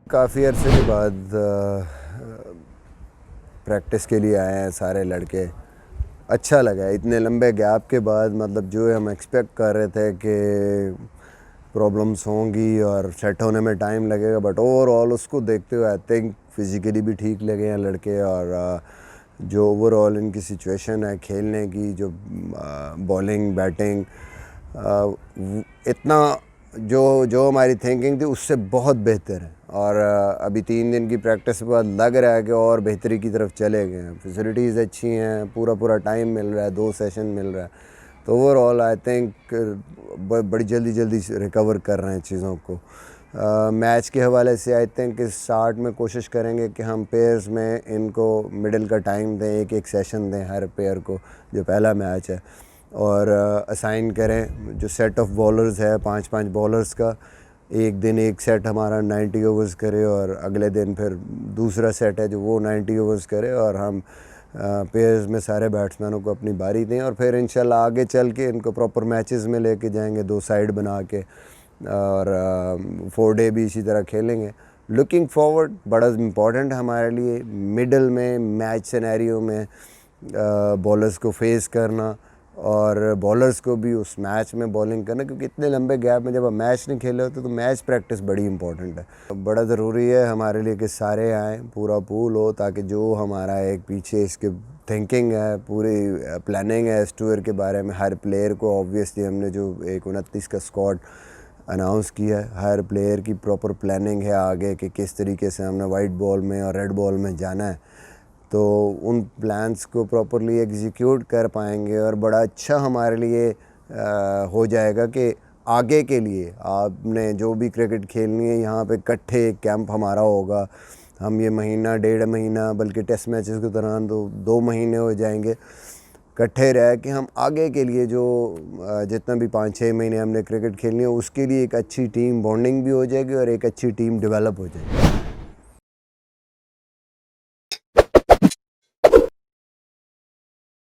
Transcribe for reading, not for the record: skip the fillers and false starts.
काफ़ी अरसे के बाद प्रैक्टिस के लिए आए हैं सारे लड़के। अच्छा लगा है इतने लंबे गैप के बाद, मतलब जो हम एक्सपेक्ट कर रहे थे कि प्रॉब्लम्स होंगी और सेट होने में टाइम लगेगा, बट ओवरऑल उसको देखते हुए आई थिंक फिज़िकली भी ठीक लगे हैं लड़के। और जो ओवरऑल इनकी सिचुएशन है खेलने की, जो बॉलिंग बैटिंग, इतना जो जो हमारी थिंकिंग थी उससे बहुत बेहतर है। और अभी 3 दिन की प्रैक्टिस के बाद लग रहा है कि और बेहतरी की तरफ चले गए हैं। फैसिलिटीज़ अच्छी हैं, पूरा टाइम मिल रहा है, 2 सेशन मिल रहा है, तो ओवरऑल आई थिंक बड़ी जल्दी रिकवर कर रहे हैं चीज़ों को। मैच के हवाले से आई थिंक इस स्टार्ट में कोशिश करेंगे कि हम पेयर्स में इनको मिडिल का टाइम दें, एक सेशन दें हर पेयर को जो पहला मैच है, और असाइन करें जो सेट ऑफ बॉलर्स है 5-5 बॉलर्स का। एक दिन एक सेट हमारा 90 ओवर्स करे और अगले दिन फिर दूसरा सेट है जो वो 90 ओवर्स करे, और हम पेयर्स में सारे बैट्समैनों को अपनी बारी दें, और फिर इंशाल्लाह आगे चल के इनको प्रॉपर मैचेस में लेके जाएंगे, 2 साइड बना के, और 4 डे भी इसी तरह खेलेंगे। लुकिंग फॉरवर्ड बड़ा इम्पॉर्टेंट है हमारे लिए मिडल में मैच सिनेरियो में बॉलर्स को फेस करना, और बॉलर्स को भी उस मैच में बॉलिंग करना, क्योंकि इतने लंबे गैप में जब हम मैच नहीं खेले होते तो मैच प्रैक्टिस बड़ी इंपॉर्टेंट है। बड़ा ज़रूरी है हमारे लिए कि सारे आएँ, पूरा पूल हो, ताकि जो हमारा एक पीछे इसके थिंकिंग है, पूरी प्लानिंग है इस टूर के बारे में, हर प्लेयर को ऑब्वियसली हमने जो एक 29 का स्क्वाड अनाउंस किया है, हर प्लेयर की प्रॉपर प्लानिंग है आगे कि किस तरीके से हमने वाइट बॉल में और रेड बॉल में जाना है, तो उन प्लान्स को प्रॉपरली एग्जीक्यूट कर पाएंगे और बड़ा अच्छा हमारे लिए हो जाएगा कि आगे के लिए आपने जो भी क्रिकेट खेलनी है यहाँ पे इकट्ठे एक कैंप हमारा होगा। हम ये महीना 1.5 महीना, बल्कि टेस्ट मैचेस के दौरान तो 2 महीने हो जाएंगे इकट्ठे रह कि हम आगे के लिए जो जितना भी 5-6 महीने हमने क्रिकेट खेलनी है उसके लिए एक अच्छी टीम बॉन्डिंग भी हो जाएगी और एक अच्छी टीम डेवलप हो जाएगी।